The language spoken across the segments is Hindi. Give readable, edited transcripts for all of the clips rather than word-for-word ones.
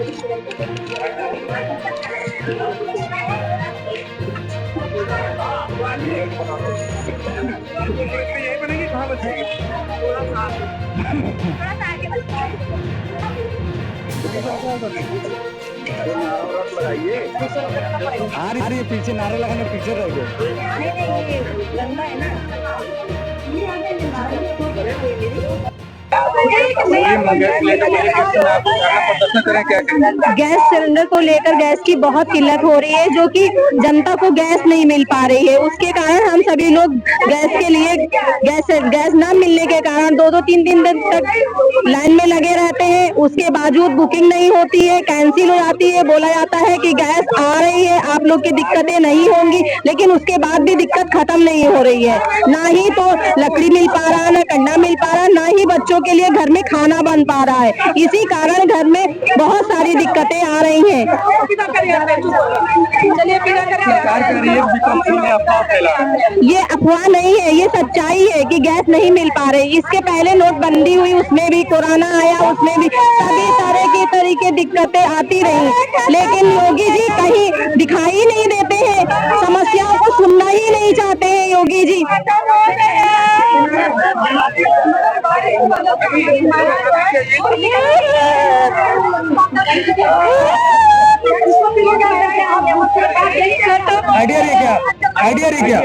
यही बनेगी, कहाँ बचेगी? आ रही है पीछे, नारे लगाने पीछे रह गए। गैस सिलेंडर को लेकर गैस की बहुत किल्लत हो रही है, जो कि जनता को गैस नहीं मिल पा रही है। उसके कारण हम सभी लोग गैस के लिए गैस न मिलने के कारण 2-2 3-3 दिन तक लाइन में लगे रहते हैं। उसके बावजूद बुकिंग नहीं होती है, कैंसिल हो जाती है। बोला जाता है कि गैस आ रही है, आप लोग की दिक्कतें नहीं होंगी, लेकिन उसके बाद भी दिक्कत खत्म नहीं हो रही है। ना ही तो लकड़ी मिल पा रहा, ना कंडा मिल पा रहा, ना ही बच्चों के लिए घर में खाना बन पा रहा है। इसी कारण घर में बहुत सारी दिक्कतें आ रही हैं। ये अफवाह नहीं है, ये सच्चाई है कि गैस नहीं मिल पा रही। इसके पहले नोटबंदी हुई, उसमें भी कोरोना आया, उसमें भी सभी तरह की दिक्कतें आती रही, लेकिन योगी जी कहीं दिखाई नहीं देते हैं, समस्याओं को सुनना ही नहीं चाहते हैं योगी जी। आइडिया रही क्या?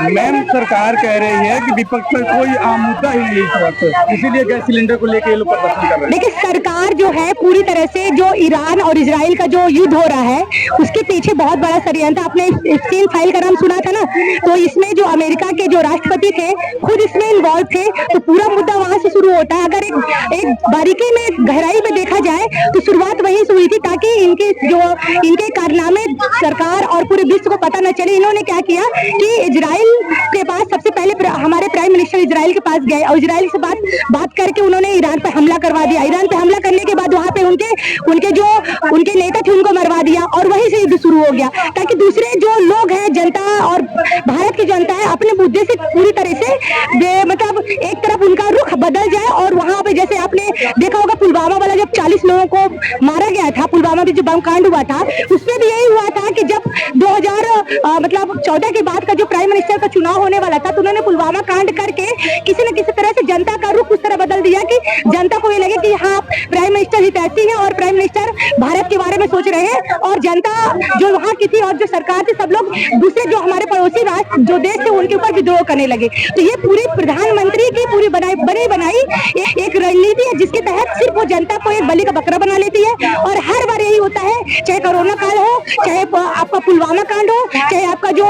मैम, सरकार कह रही है कि विपक्ष पर कोई आम मुद्दा ही नहीं इस वक्त, इसीलिए गैस सिलेंडर को लेकर ये लोग प्रदर्शन कर रहे हैं। देखिए, सरकार जो है पूरी तरह से जो ईरान और इजराइल का जो युद्ध हो रहा है, उसके पीछे बहुत बड़ा षड्यंत्र। आपने स्टील फाइल का नाम सुना था ना, तो इसमें जो अमेरिका के जो राष्ट्रपति थे खुद इसमें इन्वॉल्व थे, तो पूरा मुद्दा वहां से शुरू होता है। अगर एक बारीकी में गहराई में देखा जाए तो शुरुआत वहीं से हुई थी, ताकि इनके कारनामे सरकार और पूरे विश्व को पता न चले। इन्होंने क्या किया कि इजराइल के पास सबसे पहले हमारे प्राइम मिनिस्टर इजराइल के पास गए और इजराइल से बात करके उन्होंने ईरान पे हमला करवा दिया। ईरान पे हमला करने के बाद वहां पे उनके नेता थे उनको मरवा दिया, और वहीं से युद्ध शुरू हो गया, ताकि दूसरे जो लोग हैं, जनता और भारत की जनता है, अपने मुद्दे से पूरी तरह से मतलब एक तरफ उनका रुख बदल जाए। और वहां पे जैसे आपने देखा होगा पुलवामा वाला, जब 40 लोगों को मारा गया था, पुलवामा में जो बम कांड हुआ था, उसमें भी यही हुआ था कि जब 2014 के बाद का जो प्राइम मिनिस्टर का चुनाव होने वाला था, तो उन्होंने पुलवामा कांड करके किसी न किसी तरह से जनता का रुख उस तरह बदल दिया कि जनता को ये लगे कि हाँ, प्राइम मिनिस्टर हितैषी है और प्राइम मिनिस्टर भारत के बारे में सोच रहे हैं। और जनता जो वहाँ की थी और जो सरकार थी, सब लोग दूसरे जो हमारे पड़ोसी राष्ट्र जो देश थे उनके ऊपर विद्रोह करने लगे। तो ये पूरी प्रधानमंत्री की पूरी बनी बनाई एक रणनीति है, जिसके तहत सिर्फ वो जनता को एक बलि का बकरा बना लेती है। और हर बार यही होता है, चाहे कोरोना काल हो, चाहे आपका पुलवामा कांड हो, चाहे आपका जो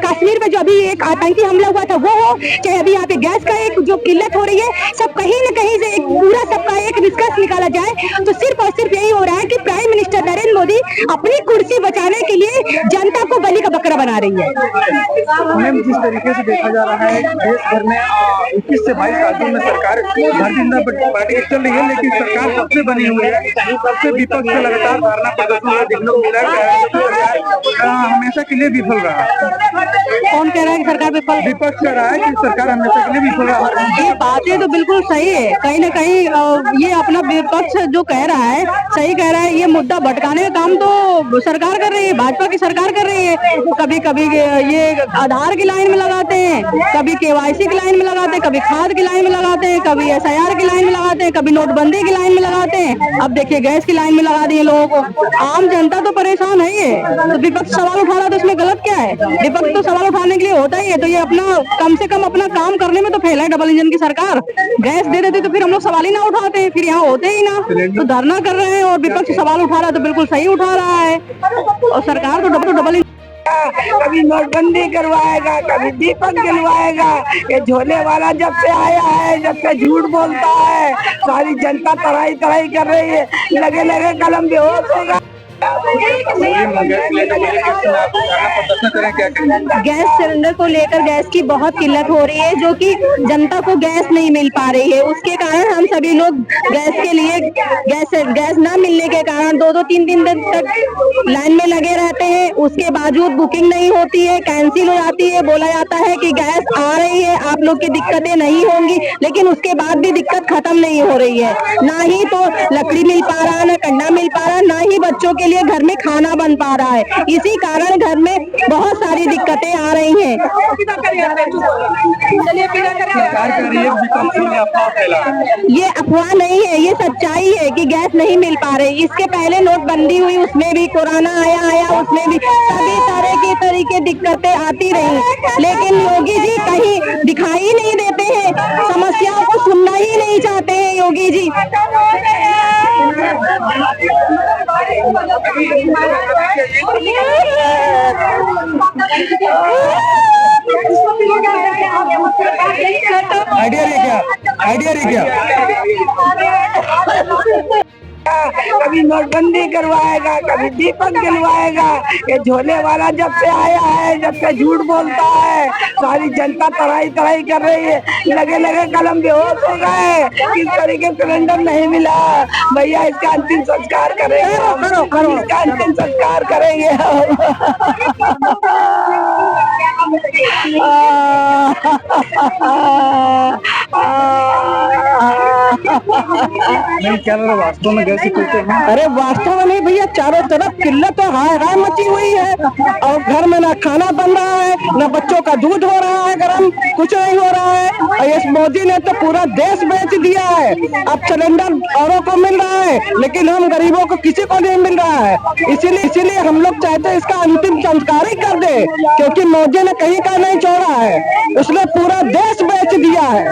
कश्मीर में जो अभी एक आतंकी हमला हुआ था वो हो, चाहे अभी यहाँ पे गैस का एक जो किल्लत हो रही है, सब कहीं न कहीं से एक पूरा सबका एक निष्कर्ष निकाला जाए तो सिर्फ और सिर्फ यही हो रहा है कि प्राइम मिनिस्टर नरेंद्र मोदी अपनी कुर्सी बचाने के लिए जनता को बलि का बकरा बना रही है। मैम, जिस तरीके से देखा जा रहा है, देश भर में 21 से 22 राज्यों में सरकार भारतीय जनता पार्टी चल रही है, लेकिन सरकार सबसे बनी हुई है, सबसे विपक्ष से लगातार धरना प्रदर्शन देखने को मिला है, हमेशा के लिए विफल रहा। कौन कह रहा है कि सरकार विपक्ष कह रहा है कि सरकार हमेशा के लिए विफल रहा। ये बातें तो बिल्कुल सही है, कहीं न कहीं ये अपना विपक्ष जो कह रहा है सही कह रहा है। ये मुद्दा भटकाने का काम तो सरकार कर रही है, भाजपा की सरकार कर रही है। कभी कभी ये आधार की लाइन में लगाते हैं, कभी केवाईसी की लाइन में लगाते हैं, कभी खाद की लाइन में लगाते हैं, कभी SIR की लाइन में लगाते हैं, कभी नोटबंदी की लाइन में लगाते हैं। अब देखिए गैस की लाइन में लगा दिए लोगों को। आम जनता तो परेशान है ही है, तो विपक्ष सवाल उठा रहा है तो इसमें गलत क्या है? विपक्ष तो सवाल उठाने के लिए होता ही है, तो ये अपना कम से कम अपना काम करने में तो फेल है डबल इंजन की सरकार। गैस दे देती तो फिर हम लोग सवाल ही ना उठाते, फिर यहाँ होते ही ना। तो धरना कर रहे हैं और विपक्ष सवाल उठा रहा है तो बिल्कुल सही उठा रहा है, और सरकार तो डबल कभी नोटबंदी करवाएगा, कभी दीपक गिलवाएगा। ये झोले वाला जब से आया है, जब से झूठ बोलता है, सारी जनता तराई कर रही है, लगे कलम बेहोश होगा। गैस सिलेंडर को लेकर गैस की बहुत किल्लत हो रही है, जो कि जनता को गैस नहीं मिल पा रही है। उसके कारण हम सभी लोग गैस के लिए गैस न मिलने के कारण 2-3 दिन तक लाइन में लगे रहते हैं। उसके बावजूद बुकिंग नहीं होती है, कैंसिल हो जाती है। बोला जाता है कि गैस आ रही है, आप लोग की दिक्कतें नहीं होंगी, लेकिन उसके बाद भी दिक्कत खत्म नहीं हो रही है। ना ही तो लकड़ी मिल पा रहा, ना कंडा मिल पा रहा, ना ही बच्चों के लिए घर में खाना बन पा रहा है। इसी कारण घर में बहुत सारी दिक्कतें आ रही हैं। ये अफवाह नहीं है, ये सच्चाई है कि गैस नहीं मिल पा रही। इसके पहले नोटबंदी हुई, उसमें भी कोरोना आया, उसमें भी सभी तरह की तरीके दिक्कतें आती रही, लेकिन योगी जी कहीं दिखाई नहीं देते हैं, समस्याओं को सुनना ही नहीं चाहते हैं योगी जी। आइडिया क्या कभी नोटबंदी करवाएगा, कभी दीपक गिलवाएगा। ये झोले वाला जब से आया है, जब से झूठ बोलता है, सारी जनता तराई कर रही है। लगे कलम बेहोश हो गए, किस तरीके सिलेंडर नहीं मिला। भैया इसका अंतिम संस्कार करेंगे, इसका अंतिम संस्कार करेंगे। नहीं क्या लग रहा वास्तव में गैस की अरे वास्तव में नहीं भैया, चारों तरफ किल्लत और हाय मची हुई है, और घर में ना खाना बन रहा है, ना बच्चों का दूध हो रहा है गरम, कुछ नहीं हो रहा है। और इस मोदी ने तो पूरा देश बेच दिया है। अब सिलेंडर औरों को मिल रहा है, लेकिन हम गरीबों को किसी को नहीं मिल रहा है। इसीलिए हम लोग चाहते हैं इसका अंतिम संस्कार ही कर दे, क्योंकि मोदी ने कहीं का नहीं छोड़ा है, उसने पूरा देश बेच दिया है।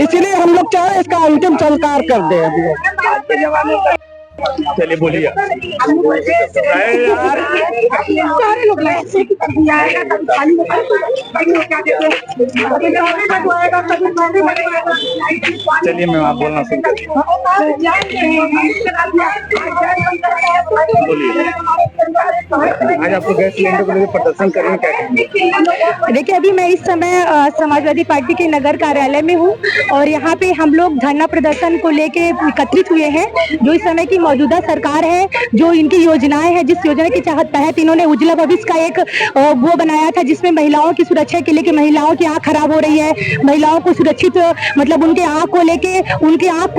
इसीलिए हम लोग चाह रहे हैं इसका अंतिम संस्कार कर दे। चलिए बोलिए। चलिए मैं आप बोलना सुन बोलिए। आज आपको गैस सिलेंडर को लेकर प्रदर्शन करने क्या कहेंगे? देखिए, अभी मैं इस समय समाजवादी पार्टी के नगर कार्यालय में हूँ, और यहाँ पे हम लोग धरना प्रदर्शन को लेके एकत्रित हुए हैं। जो इस समय की मौजूदा सरकार है, जो इनकी योजनाएं हैं, जिस योजना के तहत इन्होंने उज्ज्वला भविष्य का एक वो बनाया था, जिसमें महिलाओं की सुरक्षा के लिए, कि महिलाओं की आंख खराब हो रही है, महिलाओं को सुरक्षित मतलब उनके आंख को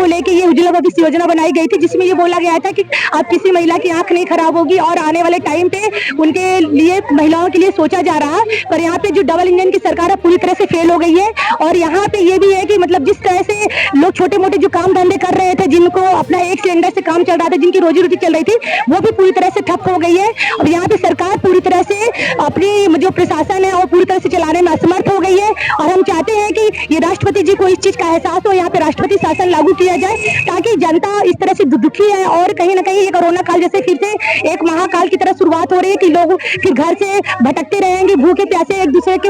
लेके ये उज्ज्वला भविष्य योजना बनाई गई थी, जिसमें ये बोला गया था कि अब किसी महिला की आंख नहीं खराब होगी, और आने वाले टाइम पे उनके लिए, महिलाओं के लिए सोचा जा रहा है। पर यहाँ पे जो डबल इंजन की सरकार है पूरी तरह से फेल हो गई है। और यहाँ पे ये भी है कि मतलब जिस तरह से लोग छोटे मोटे जो काम धंधे कर रहे थे, जिनको अपना एक सिलेंडर से काम चल रहा था, जिनकी रोजी रोटी चल रही थी, वो भी पूरी तरह से ठप हो गई है। और यहाँ पे सरकार पूरी तरह से अपनी जो प्रशासन है वो पूरी तरह से चलाने में असमर्थ हो गई है। और हम चाहते हैं कि ये राष्ट्रपति जी को इस चीज का एहसास हो, यहाँ पे राष्ट्रपति शासन लागू किया जाए, ताकि जनता इस तरह से दुखी है। और कहीं ना कहीं ये कोरोना काल जैसे फिर से एक महाकाल की तरह शुरुआत हो रही है, कि लोग फिर घर से भटकते रहेंगे, भूखे प्यासे एक दूसरे के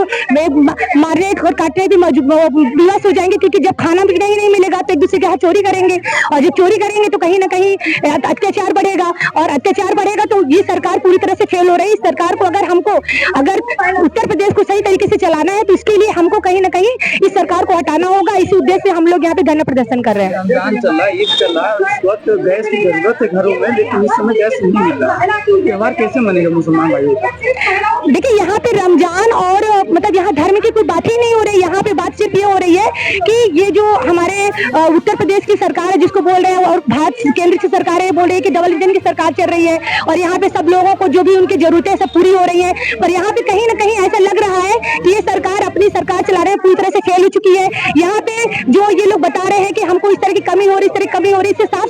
मारने और काटने भी विवश हो जाएंगे, क्योंकि जब खाना भी नहीं मिलेगा तो एक दूसरे के यहाँ चोरी करेंगे, और जब चोरी करेंगे तो कहीं ना कहीं अत्याचार बढ़ेगा, और अत्याचार बढ़ेगा तो ये सरकार पूरी तरह से फेल हो रही है। इस सरकार को अगर उत्तर प्रदेश को सही तरीके से चलाना है, तो इसके लिए हमको कहीं ना कहीं इस सरकार को हटाना होगा। इसी उद्देश्य से हम लोग यहाँ पे धरना प्रदर्शन कर रहे हैं। रमजान चल रहा है, ईद चल रहा है, इस वक्त गैस की जरूरत है घरों में, लेकिन इस समय गैस नहीं मिल रहा है। त्योहार कैसे मनेगा मुसलमान भाइयों? देखिए, यहाँ पे रमजान और मतलब यहाँ धर्म की कोई बात ही नहीं हो रही। यहाँ पे बात सिर्फ ये हो रही है कि ये जो हमारे उत्तर प्रदेश की सरकार है, जिसको बोल रहे हैं, और भारत केंद्र की सरकार है, बोल रही है कि डबल इंजन की सरकार चल रही है, और यहाँ पे सब लोगों को जो भी उनकी जरूरतें सब पूरी हो रही है। पर यहाँ पे कहीं ना कहीं ऐसा लग रहा है कि ये सरकार अपनी सरकार चला रहे हैं, पूरी तरह से फेल हो चुकी है। यहाँ पे जो ये लोग बता रहे हैं कि हमको इस तरह की कमी हो रही, इस तरह की कमी हो रही, इससे साफ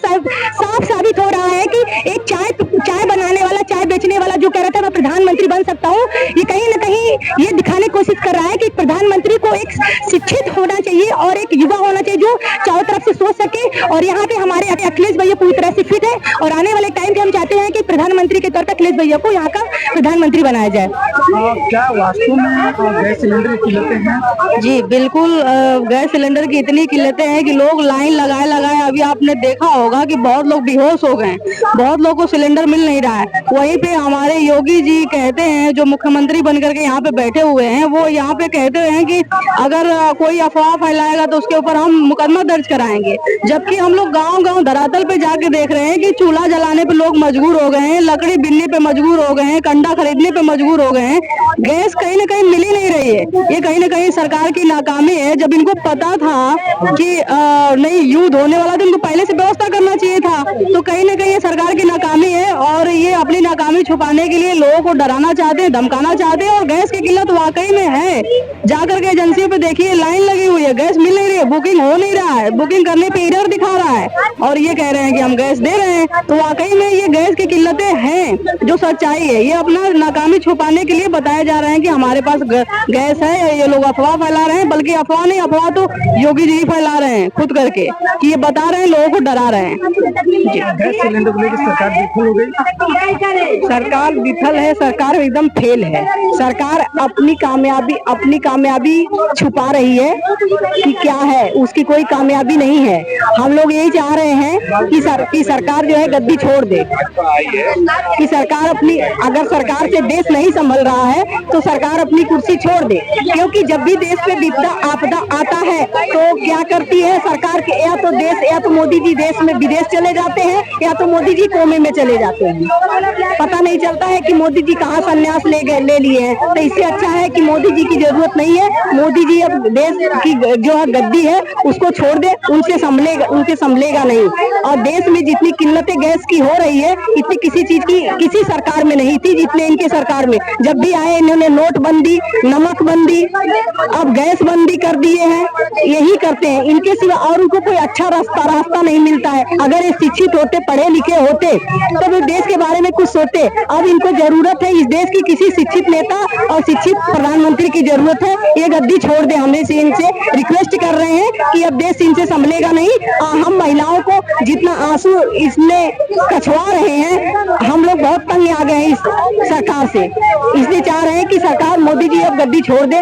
साबित हो रहा है कि एक चाय बनाने वाला, चाय बेचने वाला जो कह रहा था मैं प्रधानमंत्री बन सकता हूँ, ये कहीं ना कहीं ये दिखाने की कोशिश कर रहा है कि प्रधानमंत्री को एक शिक्षित होना चाहिए और एक युवा होना चाहिए, जो चारों तरफ से सोच सके और यहाँ पे हमारे अखिलेश भैया पूरी तरह से फिट है और आने वाले टाइम पे हम चाहते हैं कि प्रधानमंत्री के तौर पर अखिलेश भैया को यहाँ का प्रधानमंत्री बनाया जाए। क्या वास्तव में गैस सिलेंडर की किल्लतें हैं? जी बिल्कुल, गैस सिलेंडर की इतनी किल्लतें हैं कि लोग लाइन लगाए लगाए, अभी आपने देखा होगा कि बहुत लोग बेहोश हो गए, बहुत लोगों को सिलेंडर मिल नहीं रहा है। वहीं पे हमारे योगी जी कहते हैं, जो मुख्यमंत्री बनकर के यहाँ पे बैठे हुए हैं, वो यहाँ पे कहते हैं कि अगर कोई अफवाह फैलाएगा तो उसके ऊपर हम मुकदमा दर्ज कराएंगे। जबकि हम लोग गांव-गांव धरातल पे जाके देख रहे हैं कि चूल्हा जलाने पे लोग मजबूर हो गए हैं, लकड़ी बिनने पे मजबूर हो गए हैं, कंडा खरीदने पे मजबूर हो गए हैं। गैस कहीं न कहीं मिल ही नहीं रही है। ये कहीं न कहीं सरकार की नाकामी है। जब इनको पता था कि नहीं युद्ध होने वाला, तो इनको पहले से व्यवस्था करना चाहिए था। तो कहीं न कहीं ये सरकार की नाकामी है और ये अपनी नाकामी छुपाने के लिए लोगों को डराना चाहते हैं, धमकाना चाहते हैं। और गैस की किल्लत वाकई में है। जाकर के एजेंसियों पे देखिए, लाइन लगी हुई है, गैस मिल नहीं रही है, बुकिंग हो नहीं रहा है, बुकिंग करने पे एरर दिखा रहा है और ये कह रहे हैं कि हम गैस दे रहे हैं। तो वाकई में ये गैस की किल्लतें हैं, जो सच्चाई है। ये अपना नाकामी छुपाने के लिए बताया जा रहे हैं कि हमारे पास गैस है। ये लोग अफवाह फैला रहे हैं, बल्कि अफवाह नहीं, अफवाह तो योगी जी फैला रहे हैं खुद करके, कि ये बता रहे हैं, लोगों को डरा रहे हैं। गैस सिलेंडर को लेकर सरकार विफल हो गई। सरकार विफल है, सरकार एकदम फेल है। सरकार अपनी कामयाबी छुपा रही है कि क्या है, उसकी कोई कामयाबी नहीं है। हम लोग यही चाह रहे हैं कि सरकार जो है गद्दी छोड़ दे, कि सरकार अपनी, अगर सरकार से देश नहीं संभल रहा है तो सरकार अपनी कुर्सी छोड़ दे। क्योंकि जब भी देश पे विपदा आपदा आता है तो क्या करती है सरकार के, या तो मोदी जी देश में विदेश चले जाते हैं, या तो मोदी जी कोमे में चले जाते हैं। पता नहीं चलता है कि मोदी जी कहाँ संन्यास ले लिए हैं। तो इससे अच्छा है कि मोदी जी की जरूरत नहीं है। मोदी जी अब देश की जो गद्दी है उसको छोड़ दे, उनसे संभलेगा नहीं। और देश में जितनी किल्लतें गैस की हो रही है, इतनी किसी चीज की किसी सरकार में नहीं थी जितने इनके सरकार में। जब भी आए इन्होंने नोटबंदी, नमक बंदी, अब गैस बंदी कर दिए हैं। यही करते हैं, इनके सिवा और उनको कोई अच्छा रास्ता नहीं मिलता है। अगर ये शिक्षित होते, पढ़े लिखे होते तो वे देश के बारे में कुछ सोचते। अब इनको जरूरत है इस देश की किसी शिक्षित नेता और शिक्षित प्रधानमंत्री की जरूरत है। ये गद्दी छोड़ दे। हम इनसे रिक्वेस्ट कर रहे हैं कि अब देश इनसे संभलेगा नहीं। हम महिलाओं को जितना आंसू इसमें कछवा रहे हैं, हम लोग बहुत तंग आ गए हैं इस सरकार से। इसलिए चाह रहे हैं कि सरकार, मोदी जी अब गद्दी छोड़ दे।